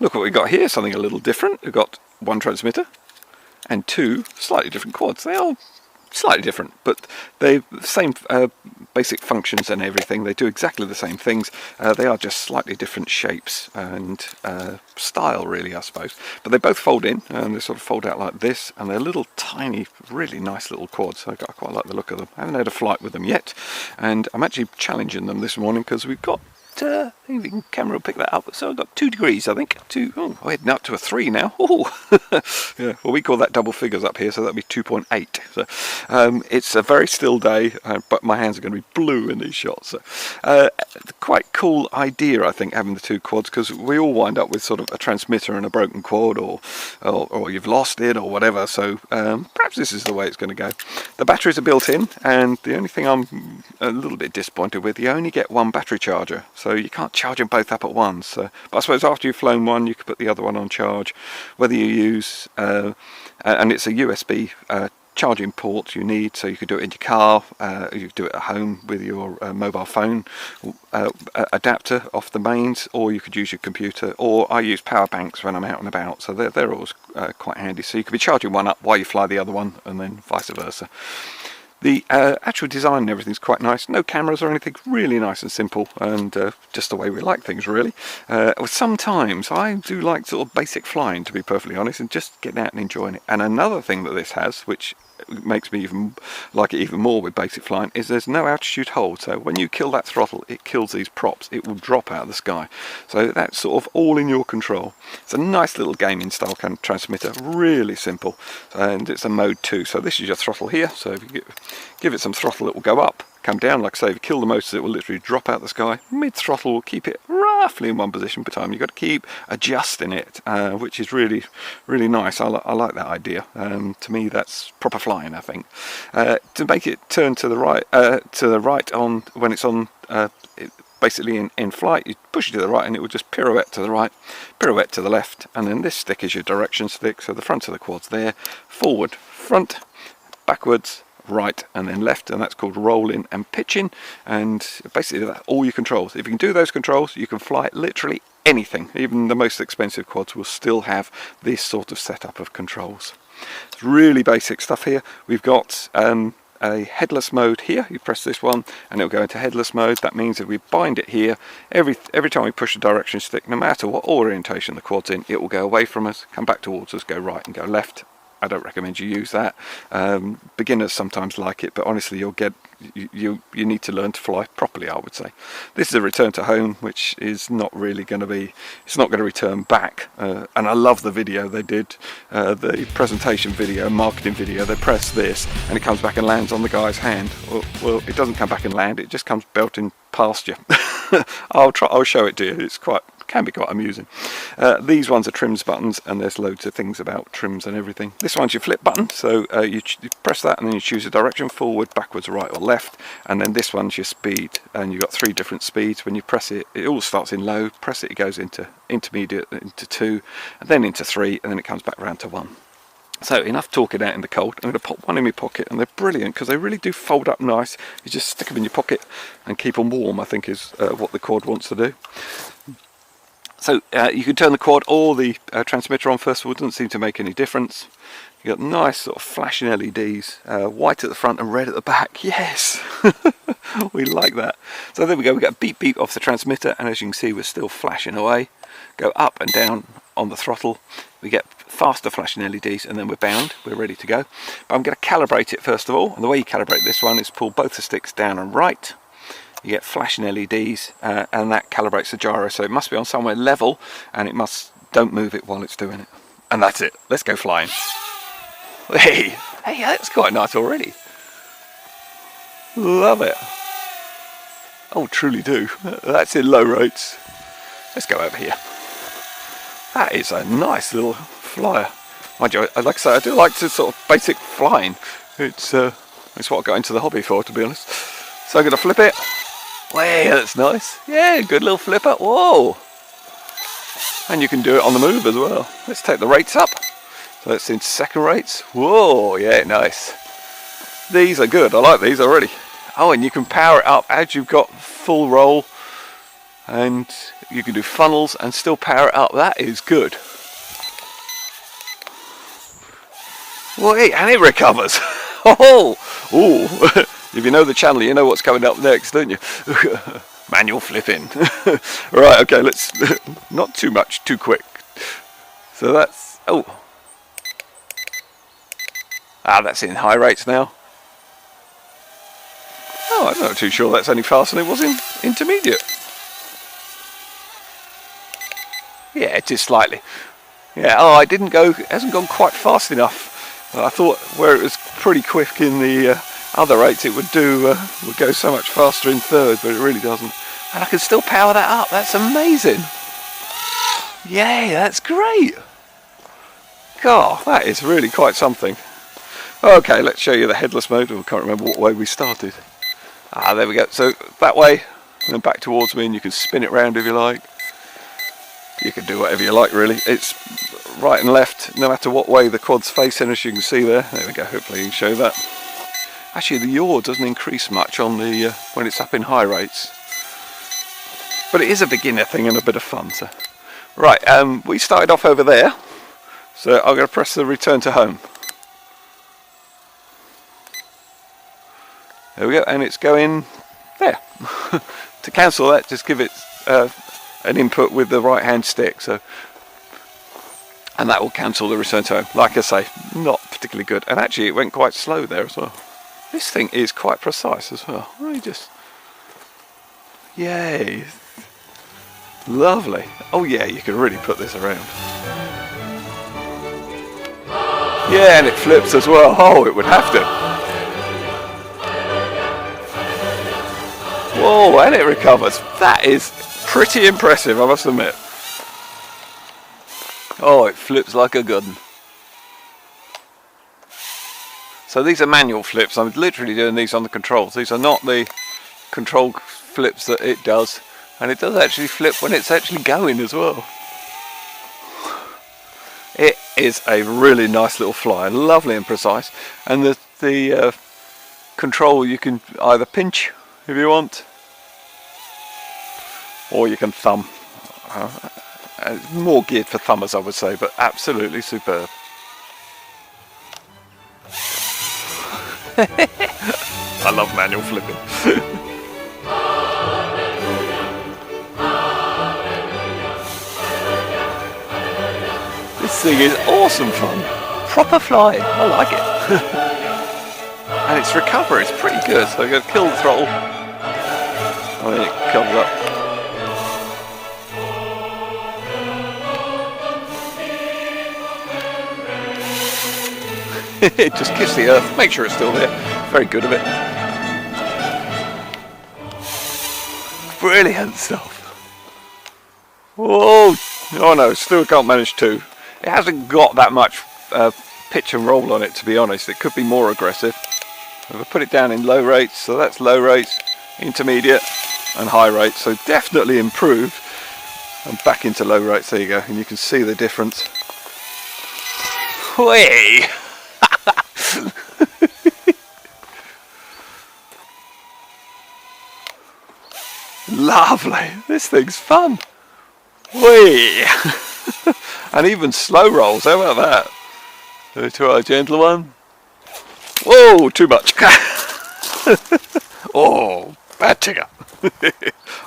look what we've got here, something a little different. We've got one transmitter and two slightly different quads. They are slightly different, but they've the same basic functions and everything. They do exactly the same things. They are just slightly different shapes and style, really, I suppose. But they both fold in, and they sort of fold out like this, and they're little tiny, really nice little quads. I quite like the look of them. I haven't had a flight with them yet, and I'm actually challenging them this morning because we've got I think the camera will pick that up. So I've got 2 degrees, I think. Oh, we're heading up to a 3 now. Oh, yeah. Well, we call that double figures up here, so that'll be 2.8. So it's a very still day, but my hands are going to be blue in these shots. So, quite cool idea, I think, having the 2 quads, because we all wind up with sort of a transmitter and a broken quad, or you've lost it, or whatever. So perhaps this is the way it's going to go. The batteries are built in, and the only thing I'm a little bit disappointed with, you only get 1 battery charger. So you can't charge them both up at once. But I suppose after you've flown one, you could put the other one on charge. Whether you use, and it's a USB charging port you need, so you could do it in your car, you could do it at home with your mobile phone adapter off the mains, or you could use your computer, or I use power banks when I'm out and about, so they're always quite handy. So you could be charging one up while you fly the other one, and then vice versa. The actual design and everything's quite nice. No cameras or anything, really nice and simple, and just the way we like things, really. Sometimes I do like sort of basic flying, to be perfectly honest, and just getting out and enjoying it. And another thing that this has, which makes me even like it even more with basic flying, is there's no altitude hold. So when you kill that throttle, it kills these props. It will drop out of the sky. So that's sort of all in your control. It's a nice little gaming style kind of transmitter, really simple, and it's a mode 2. So this is your throttle here. So if you give it some throttle, it will go up, come down. Like I say, if you kill the motors, it will literally drop out the sky. Mid throttle will keep it roughly in one position per time. You've got to keep adjusting it, which is really, really nice. I like that idea. To me, that's proper flying, I think. To make it turn to the right on when it's on, basically in flight, you push it to the right and it will just pirouette to the right, pirouette to the left, and then this stick is your direction stick. So the front of the quad's there, forward, front, backwards, right, and then left, and that's called rolling and pitching. And basically that's all your controls. If you can do those controls, you can fly literally anything. Even the most expensive quads will still have this sort of setup of controls. It's really basic stuff here. We've got a headless mode here. You press this one and it'll go into headless mode. That means if we bind it here, every time we push the direction stick, no matter what orientation the quad's in, it will go away from us, come back towards us, go right and go left. I don't recommend you use that. Beginners sometimes like it, but honestly you need to learn to fly properly, I would say. This is a return to home, which is not really going to be, it's not going to return back. And I love the video they did, the presentation video, marketing video. They press this and it comes back and lands on the guy's hand. Well, it doesn't come back and land, it just comes belting past you. I'll show it to you. It's can be quite amusing. These ones are trims buttons, and there's loads of things about trims and everything. This one's your flip button, so you press that and then you choose a direction, forward, backwards, right or left, and then this one's your speed, and you've got 3 different speeds. When you press it, it all starts in low, press it, it goes into intermediate, into 2, and then into 3, and then it comes back round to 1. So enough talking out in the cold. I'm going to pop one in my pocket, and they're brilliant because they really do fold up nice. You just stick them in your pocket and keep them warm, I think is what the quad wants to do. So you can turn the quad or the transmitter on first of all. It doesn't seem to make any difference. You've got nice sort of flashing LEDs, white at the front and red at the back. Yes, we like that. So there we go. We get a beep beep off the transmitter, and as you can see, we're still flashing away. Go up and down on the throttle. We get faster flashing LEDs, and then we're bound. We're ready to go. But I'm going to calibrate it first of all. And the way you calibrate this one is pull both the sticks down and right. You get flashing LEDs, and that calibrates the gyro, so it must be on somewhere level, and don't move it while it's doing it. And that's it. Let's go flying. Hey, that's quite nice already. Love it. Oh, truly do. That's in low rates. Let's go over here. That is a nice little flyer. Mind you, like I say, I do like to sort of basic flying. It's what I got into the hobby for, to be honest. So I'm going to flip it. Hey, that's nice. Yeah, good little flipper. Whoa! And you can do it on the move as well. Let's take the rates up. So it's in second rates. Whoa, yeah, nice. These are good. I like these already. Oh, and you can power it up as you've got full roll. And You can do funnels and still power it up. That is good. Well, hey, and it recovers. Oh, ooh. If you know the channel, you know what's coming up next, don't you? Manual flipping. Right, okay, let's not too much, too quick. So that's, oh. That's in high rates now. Oh, I'm not too sure that's any faster than it was in intermediate. Yeah, just slightly. Yeah, oh, it hasn't gone quite fast enough. I thought where it was pretty quick in the other rates, it would go so much faster in third, but it really doesn't. And I can still power that up. That's amazing. Yay, that's great. God, that is really quite something. Okay, let's show you the headless mode. I can't remember what way we started. There we go. So that way, and then back towards me, and you can spin it round if you like. You can do whatever you like, really. It's right and left, no matter what way the quad's facing, as you can see there. There we go, hopefully you can show that. Actually, the yaw doesn't increase much on the when it's up in high rates. But it is a beginner thing and a bit of fun. So. Right, we started off over there. So I'm going to press the return to home. There we go, and it's going there. To cancel that, just give it an input with the right hand stick, and that will cancel the return to home. Like I say, not particularly good, and actually it went quite slow there as well. This thing is quite precise as well. Yay, lovely. Oh yeah, you can really put this around. Yeah, and it flips as well. Oh, it would have to. Whoa, and it recovers. That is pretty impressive, I must admit. Oh, it flips like a good one. So these are manual flips. I'm literally doing these on the controls. These are not the control flips that it does. And it does actually flip when it's actually going as well. It is a really nice little fly, lovely and precise. And the control, you can either pinch if you want, or you can thumb. More geared for thumbers, I would say, but absolutely superb. I love manual flipping. This thing is awesome fun. Proper flying. I like it. And its recovery is pretty good. So I'm going to kill the throttle. And then it comes up. It just kissed the earth, make sure it's still there. Very good of it. Brilliant stuff. Whoa! Oh no, still can't manage to. It hasn't got that much pitch and roll on it, to be honest. It could be more aggressive. If I put it down in low rates, so that's low rates, intermediate and high rates, so definitely improved. And back into low rates, there you go, and you can see the difference. Whee! Lovely, this thing's fun. Whee! And even slow rolls, how about that? Try a gentle one. Whoa, too much. Oh, bad tigger.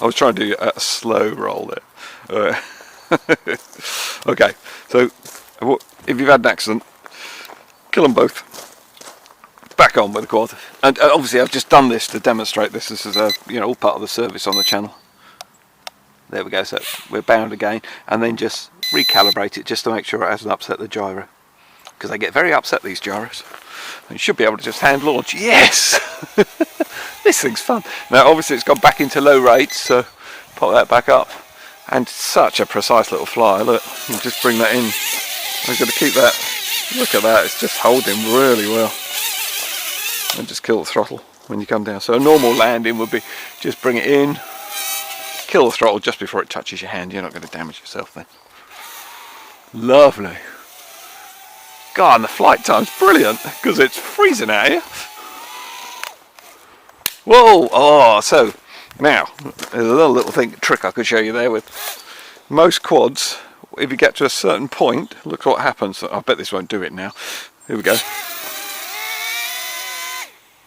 I was trying to do a slow roll there. Okay, so if you've had an accident, kill them both. Back on with the quad, and obviously I've just done this to demonstrate this. This is all part of the service on the channel. There we go. So we're bound again, and then just recalibrate it just to make sure it hasn't upset the gyro, because they get very upset, these gyros. And you should be able to just hand launch. Yes. This thing's fun. Now obviously it's gone back into low rates, so pop that back up, and such a precise little fly. Look, you just bring that in. I'm going to keep that. Look at that, it's just holding really well. And just kill the throttle when you come down. So a normal landing would be just bring it in, kill the throttle just before it touches your hand. You're not going to damage yourself then. Lovely. God, and the flight time's brilliant because it's freezing out here. Whoa! Oh, so Now, there's a little trick I could show you there with most quads. If you get to a certain point, look what happens. I bet this won't do it now. Here we go.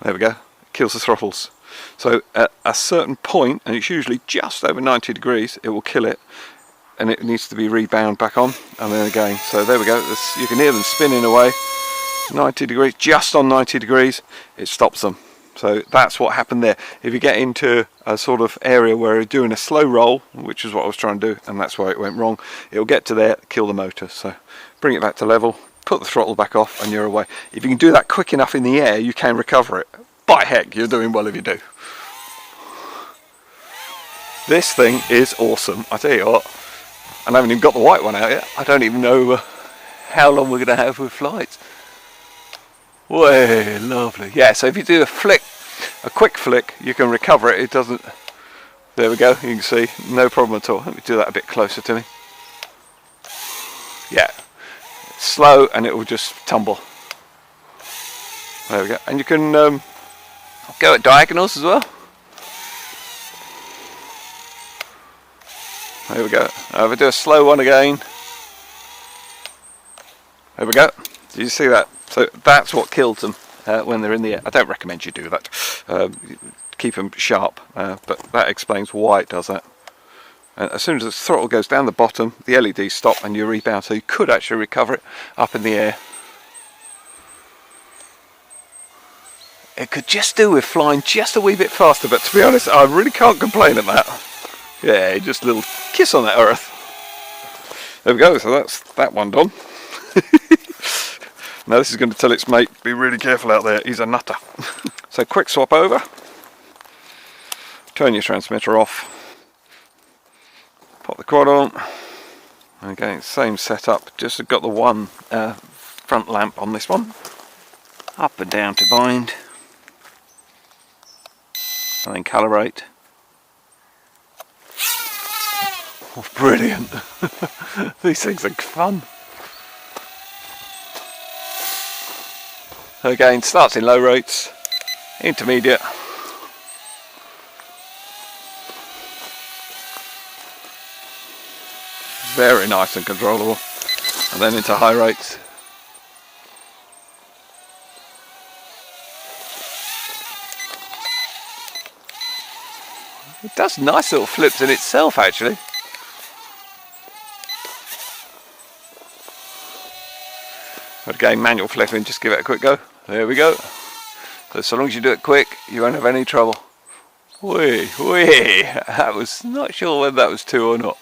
There we go. It kills the throttles. So at a certain point, and it's usually just over 90 degrees, it will kill it, and it needs to be rebound back on, and then again. So there we go. You can hear them spinning away. 90 degrees, just on 90 degrees, it stops them. So that's what happened there. If you get into a sort of area where you're doing a slow roll, which is what I was trying to do, and that's why it went wrong, it'll get to there, kill the motor. So bring it back to level, put the throttle back off, and you're away. If you can do that quick enough in the air, you can recover it. By heck, you're doing well if you do. This thing is awesome. I tell you what, and I haven't even got the white one out yet. I don't even know how long we're going to have with flights. Way lovely. Yeah, so if you do a quick flick, you can recover it. It doesn't. There we go. You can see, no problem at all. Let me do that a bit closer to me. Yeah, it's slow and it will just tumble. There we go. And you can go at diagonals as well. There we go. If I do a slow one again. There we go. Did you see that? So that's what kills them when they're in the air. I don't recommend you do that. Keep them sharp, but that explains why it does that. And as soon as the throttle goes down the bottom, the LEDs stop and you rebound, so you could actually recover it up in the air. It could just do with flying just a wee bit faster, but to be honest, I really can't complain at that. Yeah, just a little kiss on that earth. There we go, so that's that one done. Now this is going to tell its mate, be really careful out there, he's a nutter. So quick swap over. Turn your transmitter off. Pop the quad on. Again, same setup, just got the one front lamp on this one. Up and down to bind. And then calibrate. Oh, brilliant. These things are fun. Again, starts in low rates, intermediate. Very nice and controllable. And then into high rates. It does nice little flips in itself actually. But again, manual flipping, just give it a quick go. There we go. So long as you do it quick, you won't have any trouble. Whee, whee. That was, not sure whether that was two or not.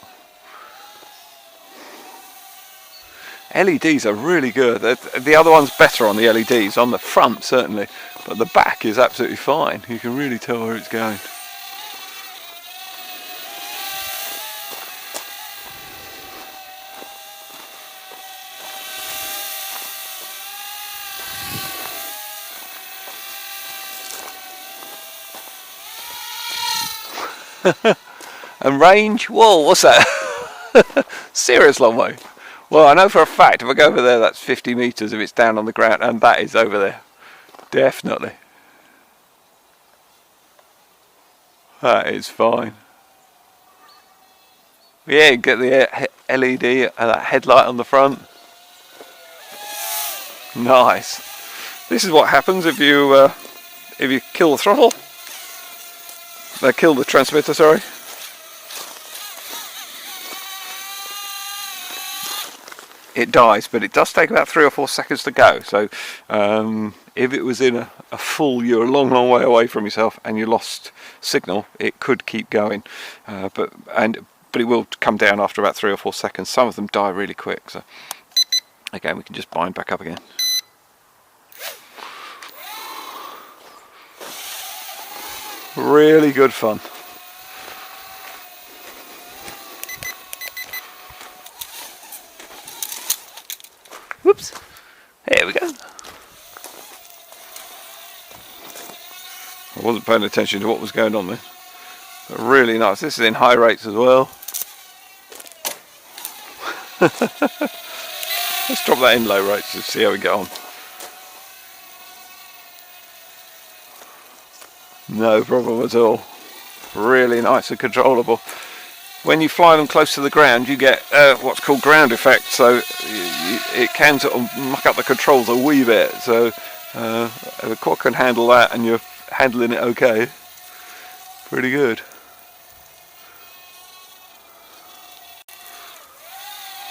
LEDs are really good. The other one's better on the LEDs, on the front certainly, but the back is absolutely fine. You can really tell where it's going. And range, whoa, what's that? Serious long way. Well, I know for a fact if I go over there that's 50 meters if it's down on the ground, and that is over there. Definitely. That is fine. Yeah, get the LED, that headlight on the front. Nice. This is what happens if you kill the throttle. Kill the transmitter, sorry. It dies, but it does take about 3 or 4 seconds to go. So if it was in a full, you're a long way away from yourself and you lost signal, it could keep going. But it will come down after about 3 or 4 seconds. Some of them die really quick. So again, we can just bind back up again. Really good fun. Whoops. There we go. I wasn't paying attention to what was going on there. But really nice. This is in high rates as well. Let's drop that in low rates to see how we get on. No problem at all. really nice and controllable. When you fly them close to the ground, you get what's called ground effect, so it can sort of muck up the controls a wee bit. So if the quad can handle that and you're handling it okay, pretty good.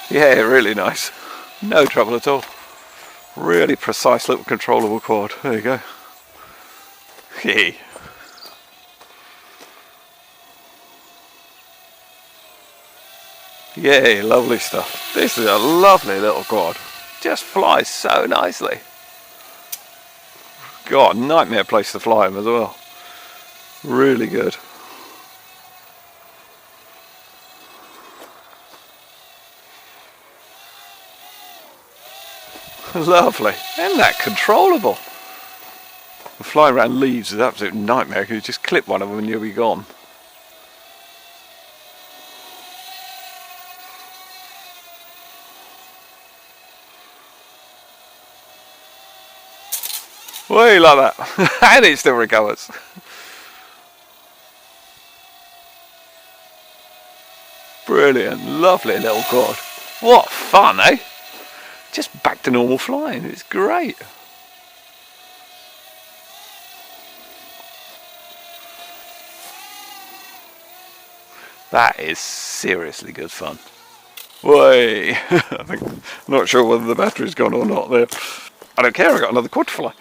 Yeah, really nice. No trouble at all. Really precise little controllable quad. There you go. Yay. Yay, lovely stuff. This is a lovely little quad. Just flies so nicely. God, nightmare place to fly them as well. Really good. Lovely. Isn't that controllable? Flying around leaves is an absolute nightmare because you just clip one of them and you'll be gone. Way like that. And it still recovers. Brilliant. Lovely little quad. What fun, eh? Just back to normal flying. It's great. That is seriously good fun. Way. I'm not sure whether the battery's gone or not there. I don't care, I've got another quad to fly.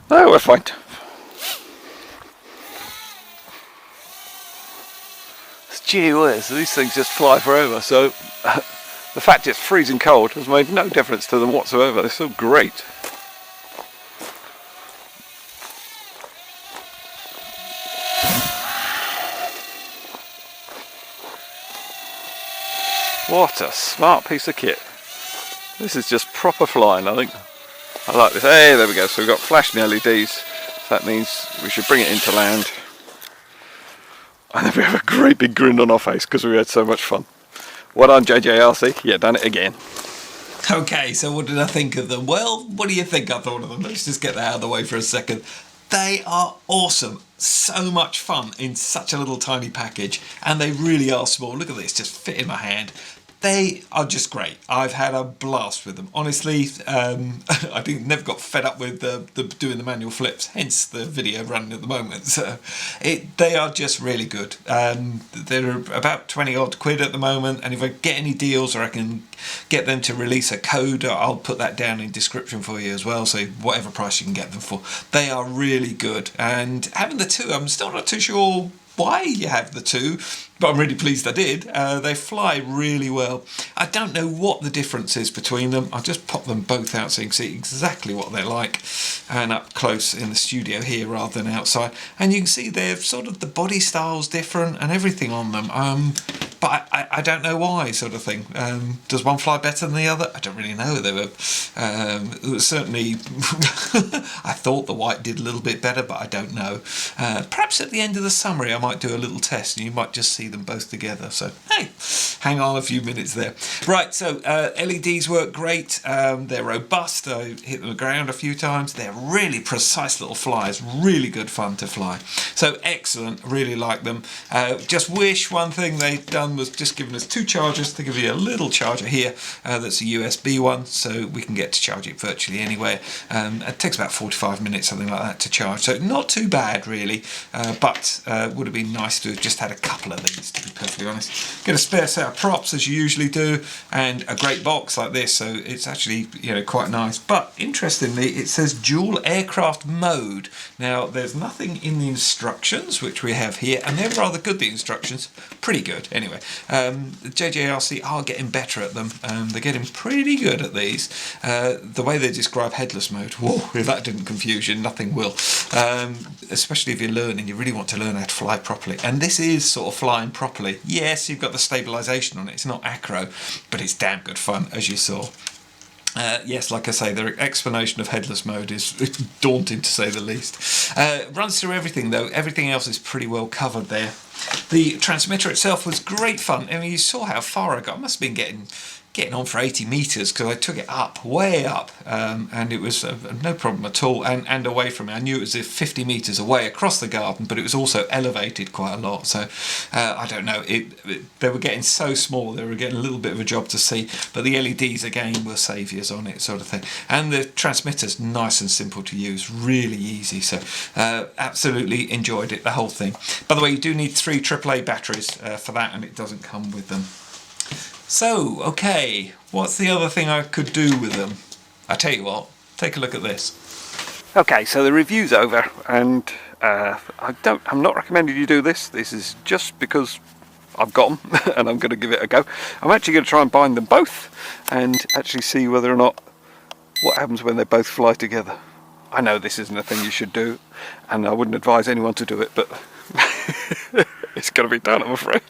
No, we're fine. Gee whiz, these things just fly forever, so the fact it's freezing cold has made no difference to them whatsoever. They're so great. What a smart piece of kit. This is just proper flying, I think. I like this. Hey, there we go. So we've got flashing LEDs. So that means we should bring it into land. And then we have a great big grin on our face because we had so much fun. Well done, JJRC. Yeah, done it again. Okay, so what did I think of them? Well, what do you think I thought of them? Let's just get that out of the way for a second. They are awesome. So much fun in such a little tiny package. And they really are small. Look at this, just fit in my hand. They are just great. I've had a blast with them. Honestly, I think never got fed up with doing the manual flips, hence the video running at the moment. So they are just really good. They're about 20 odd quid at the moment, and if I get any deals or I can get them to release a code, I'll put that down in description for you as well, so whatever price you can get them for. They are really good, and having the two, I'm still not too sure why you have the two, but I'm really pleased I did. They fly really well. I don't know what the difference is between them. I'll just pop them both out so you can see exactly what they're like, and up close in the studio here rather than outside. And you can see they're sort of, the body style's different and everything on them. But I don't know why, sort of thing. Does one fly better than the other? I don't really know. They were certainly I thought the white did a little bit better, but I don't know. Perhaps at the end of the summer I might do a little test and you might just see them both together. So hey, hang on a few minutes there. Right, so LEDs work great. They're robust. I hit the ground a few times. They're really precise little flyers. Really good fun to fly. So excellent. Really like them. Just wish one thing they'd done was just given us two chargers. They give you a little charger here that's a USB one, so we can get to charge it virtually anywhere. It takes about 45 minutes, something like that, to charge, so not too bad really, but would have been nice to have just had a couple of these, to be perfectly honest. Get a spare set of props as you usually do, and a great box like this, so it's actually, you know, quite nice. But interestingly, it says dual aircraft mode. Now there's nothing in the instructions, which we have here, and they're rather good, the instructions, pretty good anyway. The JJRC are getting better at them. They're getting pretty good at these. The way they describe headless mode, whoa, if that didn't confuse you, nothing will. Especially if you're learning, you really want to learn how to fly properly. And this is sort of flying properly. Yes, you've got the stabilisation on it, it's not acro, but it's damn good fun, as you saw. Yes, like I say, their explanation of headless mode is daunting to say the least. Runs through everything though, everything else is pretty well covered there. The transmitter itself was great fun. I mean, you saw how far I got. I must have been getting getting on for 80 meters because I took it up, way up, and it was no problem at all, and away from it. I knew it was 50 meters away across the garden, but it was also elevated quite a lot. So I don't know, they were getting so small, they were getting a little bit of a job to see, but the LEDs again were saviours on it, sort of thing. And the transmitter's nice and simple to use, really easy. So absolutely enjoyed it, the whole thing. By the way, you do need 3 AAA batteries for that, and it doesn't come with them. So, okay, what's the other thing I could do with them? I tell you what, take a look at this. Okay, so the review's over, and I'm not recommending you do this. This is just because I've got them and I'm going to give it a go. I'm actually going to try and bind them both and actually see whether or not what happens when they both fly together. I know this isn't a thing you should do, and I wouldn't advise anyone to do it, but it's got to be done, I'm afraid.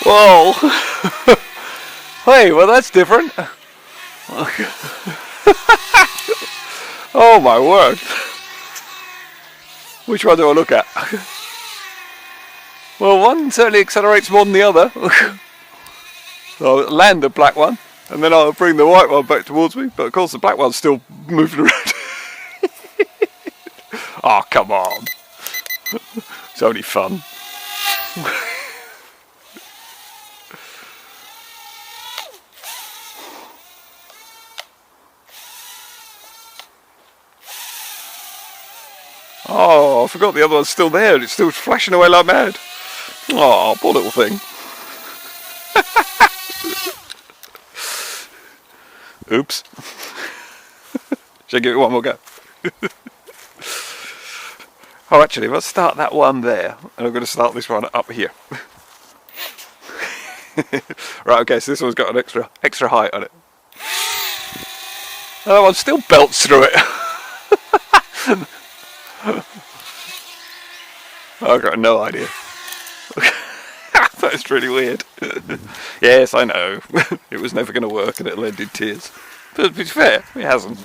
Whoa! Hey, well that's different. Oh my word! Which one do I look at? Well, one certainly accelerates more than the other. So I'll land the black one, and then I'll bring the white one back towards me, but of course the black one's still moving around. Oh, come on. It's only fun. Oh, I forgot the other one's still there, and it's still flashing away like mad. Oh, poor little thing. Oops. Should I give it one more go? Oh, actually, if I start that one there, and I'm going to start this one up here. Right, okay, so this one's got an extra height on it. And that one still belts through it. I've got no idea. That's really weird. Yes, I know. It was never going to work and it'll end in tears. But to be fair, it hasn't.